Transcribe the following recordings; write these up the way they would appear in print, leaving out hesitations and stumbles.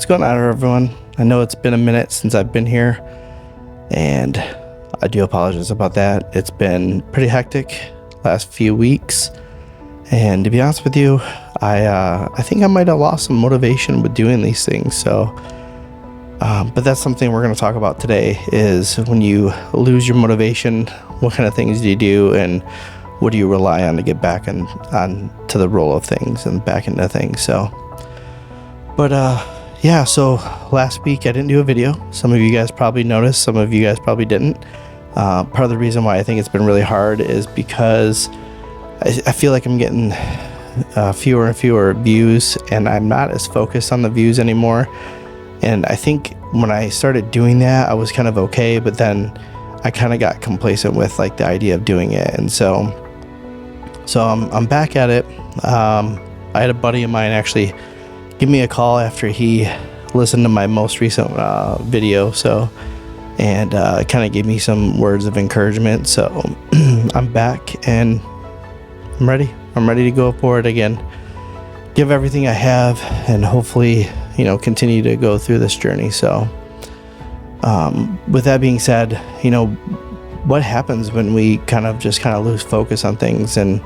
going on, everyone? I know it's been a minute since I've been here, and I do apologize about that. It's been pretty hectic last few weeks, and to be honest with you, I think I might have lost some motivation with doing these things. So, but that's something we're going to talk about today. Is when you lose your motivation, what kind of things do you do, and what do you rely on to get back on to the roll of things and back into things? So, but yeah. So last week I didn't do a video. Some of you guys probably noticed. Some of you guys probably didn't. Part of the reason why I think it's been really hard is because I feel like I'm getting fewer and fewer views, and I'm not as focused on the views anymore. And I think when I started doing that, I was kind of okay, but then I kind of got complacent with like the idea of doing it. And so I'm back at it. I had a buddy of mine actually give me a call after he listened to my most recent video. So, and kind of gave me some words of encouragement. So I'm back and I'm ready. I'm ready to go for it again. Give everything I have, and hopefully, continue to go through this journey. So, with that being said, what happens when we kind of lose focus on things? And,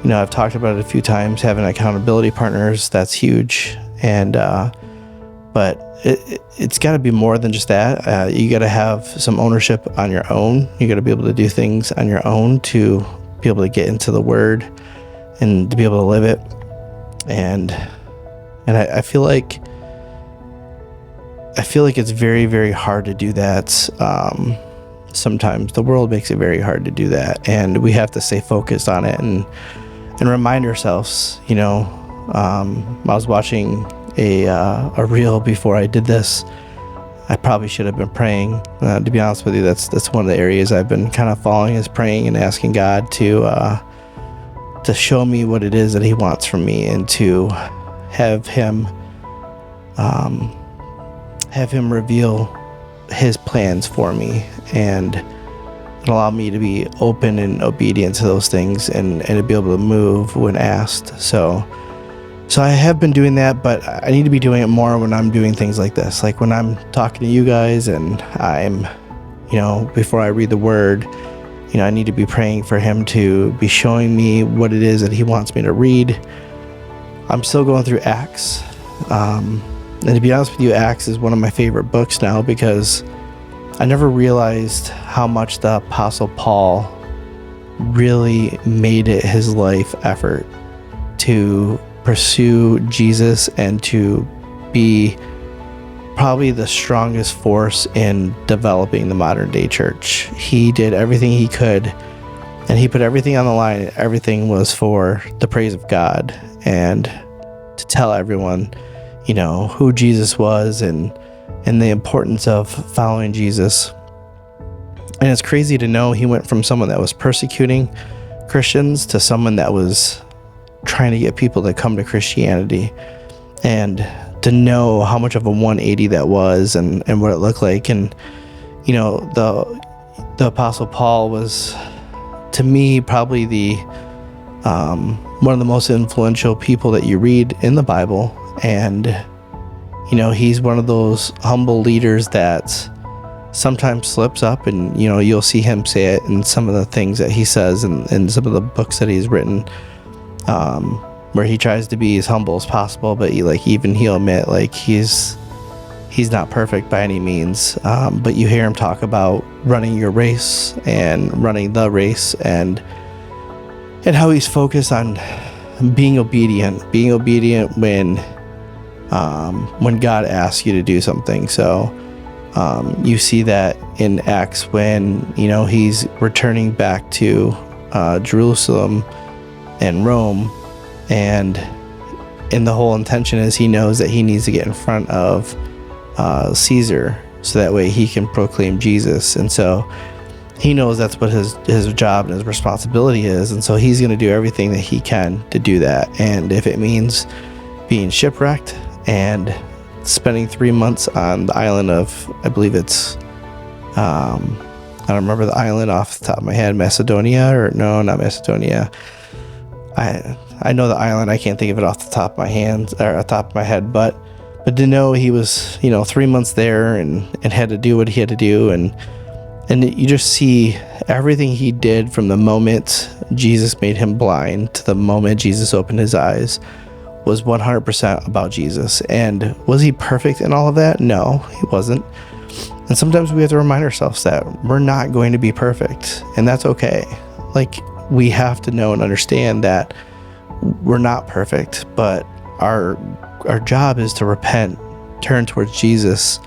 I've talked about it a few times, having accountability partners, that's huge. And, but it's got to be more than just that. You got to have some ownership on your own. You got to be able to do things on your own to be able to get into the Word and to be able to live it. And I feel like it's very, very hard to do that. Sometimes the world makes it very hard to do that, and we have to stay focused on it and remind ourselves. I was watching a reel before I did this. I probably should have been praying. To be honest with you, that's one of the areas I've been kind of following, is praying and asking God to show me what it is that He wants from me, and to have Him reveal His plans for me, and allow me to be open and obedient to those things, and to be able to move when asked. So I have been doing that, but I need to be doing it more when I'm doing things like this, like when I'm talking to you guys, and I'm, before I read the Word, I need to be praying for Him to be showing me what it is that He wants me to read. I'm still going through Acts. And to be honest with you, Acts is one of my favorite books now, because I never realized how much the Apostle Paul really made it his life effort to pursue Jesus and to be probably the strongest force in developing the modern day church. He did everything he could, and he put everything on the line. Everything was for the praise of God, and to tell everyone, who Jesus was, and the importance of following Jesus. And it's crazy to know he went from someone that was persecuting Christians to someone that was trying to get people to come to Christianity, and to know how much of a 180 that was, and what it looked like. And the Apostle Paul was, to me, probably the one of the most influential people that you read in the Bible. And he's one of those humble leaders that sometimes slips up, and you'll see him say it in some of the things that he says in some of the books that he's written, where he tries to be as humble as possible, but he'll admit he's not perfect by any means. But you hear him talk about running your race and running the race, and how he's focused on being obedient when God asks you to do something. So you see that in Acts when he's returning back to Jerusalem and Rome, and the whole intention is he knows that he needs to get in front of Caesar, so that way he can proclaim Jesus. And so he knows that's what his job and his responsibility is, and so he's going to do everything that he can to do that. And if it means being shipwrecked and spending 3 months on the island of, I believe it's I don't remember the island off the top of my head, Macedonia, or no, not Macedonia. I know the island, I can't think of it off the top of my hands, or off the top of my head, but But to know he was, 3 months there and had to do what he had to do. And you just see everything he did from the moment Jesus made him blind to the moment Jesus opened his eyes was 100% about Jesus. And was he perfect in all of that? No, he wasn't. And sometimes we have to remind ourselves that we're not going to be perfect, and that's okay. Like, we have to know and understand that we're not perfect, but our job is to repent, turn towards Jesus,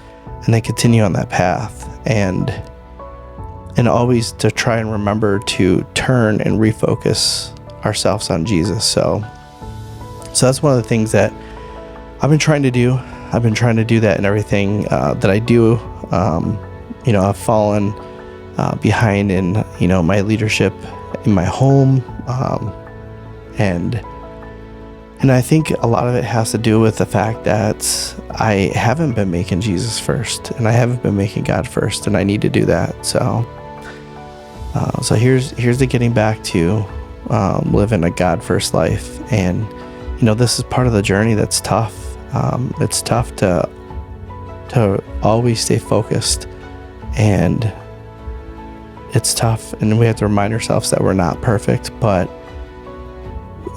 and then continue on that path. And always to try and remember to turn and refocus ourselves on Jesus. So that's one of the things that I've been trying to do. I've been trying to do that in everything that I do. I've fallen behind in, my leadership in my home. And I think a lot of it has to do with the fact that I haven't been making Jesus first, and I haven't been making God first, and I need to do that. So here's the getting back to living a God first life. And this is part of the journey that's tough. It's tough to always stay focused, and it's tough, and we have to remind ourselves that we're not perfect. But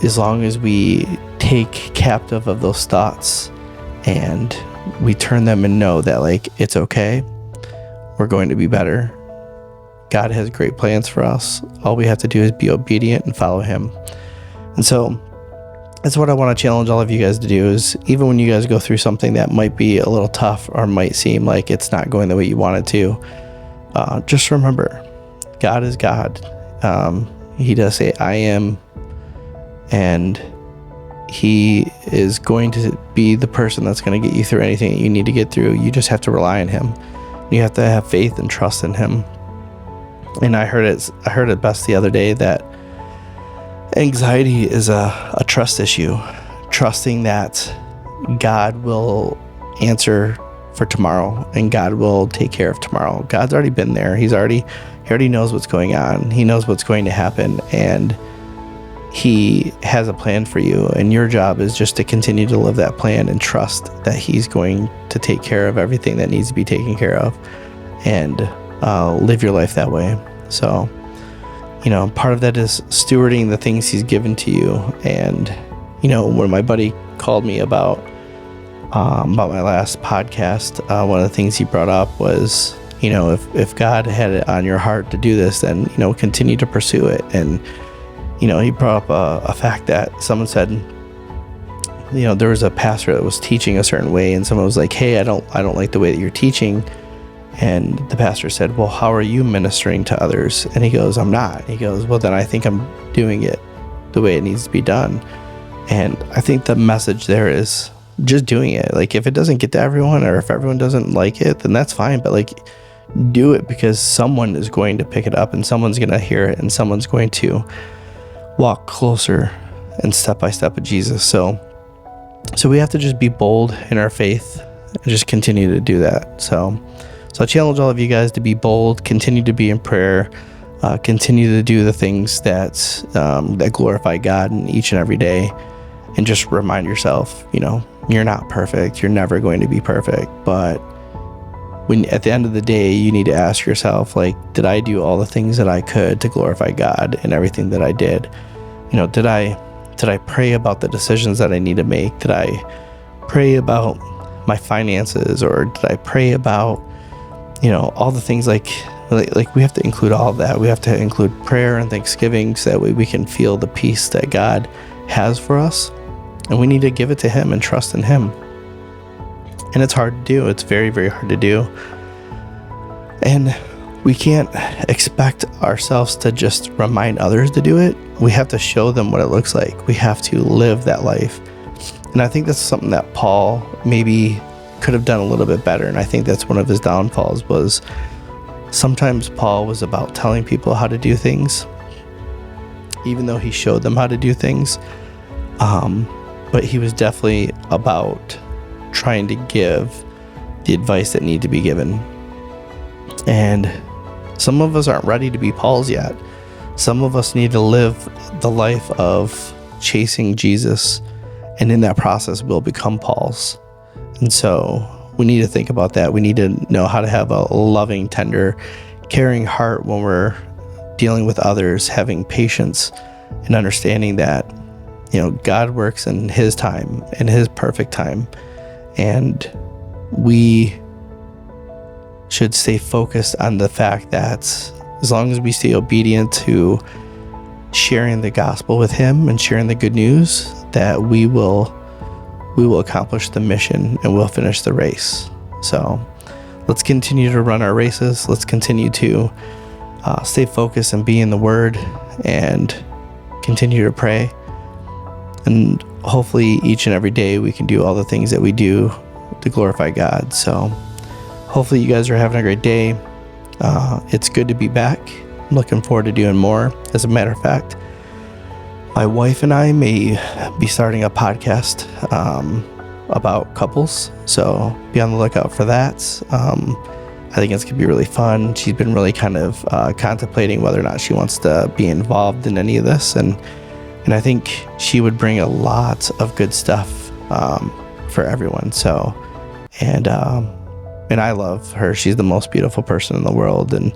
as long as we take captive of those thoughts and we turn them and know that, like, it's okay, we're going to be better. God has great plans for us. All we have to do is be obedient and follow him. And so that's what I want to challenge all of you guys to do, is even when you guys go through something that might be a little tough or might seem like it's not going the way you want it to, just remember, God is God. He does say, I am, and he is going to be the person that's going to get you through anything that you need to get through. You just have to rely on him. You have to have faith and trust in him. And I heard it best the other day that anxiety is a trust issue, trusting that God will answer for tomorrow and God will take care of tomorrow. God's already been there. He already knows what's going on. He knows what's going to happen, and he has a plan for you. And your job is just to continue to live that plan and trust that he's going to take care of everything that needs to be taken care of, and live your life that way. So, part of that is stewarding the things he's given to you. And, when my buddy called me about my last podcast, one of the things he brought up was, if God had it on your heart to do this, then, continue to pursue it. And, he brought up a fact that someone said, there was a pastor that was teaching a certain way, and someone was like, hey, I don't like the way that you're teaching. And the pastor said, well, how are you ministering to others? And he goes, I'm not. He goes, well, then I think I'm doing it the way it needs to be done. And I think the message there is just doing it. Like, if it doesn't get to everyone, or if everyone doesn't like it, then that's fine. But, like, do it, because someone is going to pick it up, and someone's going to hear it, and someone's going to walk closer and step by step with Jesus. So we have to just be bold in our faith and just continue to do that. So I challenge all of you guys to be bold, continue to be in prayer, continue to do the things that glorify God in each and every day, and just remind yourself, you're not perfect. You're never going to be perfect. But at the end of the day, you need to ask yourself, like, did I do all the things that I could to glorify God in everything that I did? Did I pray about the decisions that I need to make? Did I pray about my finances, or did I pray about all the things like we have to include all of that. We have to include prayer and thanksgiving, so that way we can feel the peace that God has for us, and we need to give it to him and trust in him. And it's hard to do. It's very, very hard to do. And we can't expect ourselves to just remind others to do it. We have to show them what it looks like. We have to live that life. And I think that's something that Paul maybe could have done a little bit better. And I think that's one of his downfalls, was sometimes Paul was about telling people how to do things, even though he showed them how to do things. But he was definitely about trying to give the advice that needed to be given. And some of us aren't ready to be Pauls yet. Some of us need to live the life of chasing Jesus, and in that process we'll become Pauls. And so we need to think about that. We need to know how to have a loving, tender, caring heart when we're dealing with others, having patience and understanding that, God works in his time, in his perfect time. And we should stay focused on the fact that as long as we stay obedient to sharing the gospel with him and sharing the good news, that we will accomplish the mission and we'll finish the race. So let's continue to run our races. Let's continue to stay focused and be in the Word and continue to pray. And hopefully each and every day we can do all the things that we do to glorify God. So hopefully you guys are having a great day. It's good to be back. I'm looking forward to doing more. As a matter of fact, my wife and I may be starting a podcast about couples, so be on the lookout for that. I think it's going to be really fun. She's been really kind of contemplating whether or not she wants to be involved in any of this, and I think she would bring a lot of good stuff for everyone. So, and I love her. She's the most beautiful person in the world, and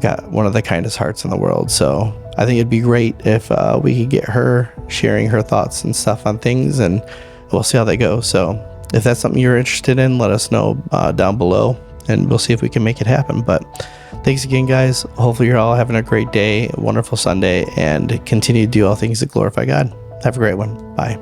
got one of the kindest hearts in the world. So I think it'd be great if we could get her sharing her thoughts and stuff on things, and we'll see how that goes. So if that's something you're interested in, let us know down below, and we'll see if we can make it happen. But thanks again, guys. Hopefully you're all having a great day, a wonderful Sunday, and continue to do all things that glorify God. Have a great one. Bye.